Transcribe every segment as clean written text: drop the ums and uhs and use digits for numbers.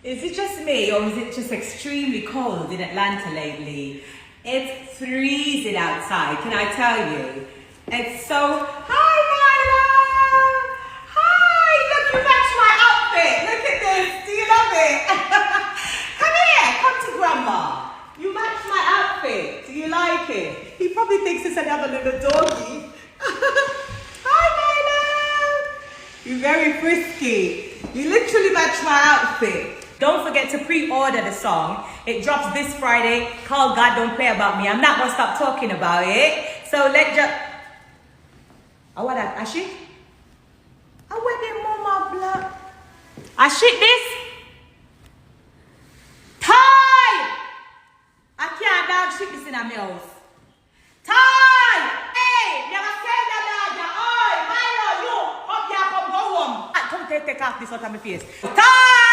Is it just me or is it just extremely cold in Atlanta lately? It's freezing outside, can I tell you? It's so... Hi, Milo! Hi! Look, you match my outfit! Look at this! Do you love it? Come here! Come to Grandma! You match my outfit! Do you like it? He probably thinks it's another little doggy. Hi, Milo! You're very frisky. You literally match my outfit. Don't forget to pre-order the song. It drops this Friday. Call God Don't Play About Me. I'm not going to stop talking about it. So let's just... Oh, what that? Ashik? I went in mama blood. Ashik this? Tie! I can't dog shit this in a house. Tie! Hey! Never say that dog. Oi! Milo, you! Up here, come go home. Come take off this out of my face. Tie!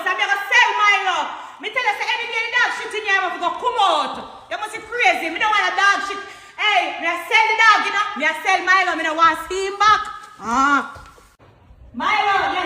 I'm gonna sell Milo. Me tell you, say any day the dog shit in here, I'm gonna come out. You must be crazy. Me don't want a dog shit. Hey, me I sell the dog, you know. Me I sell Milo. Me don't want to see him back. Milo, me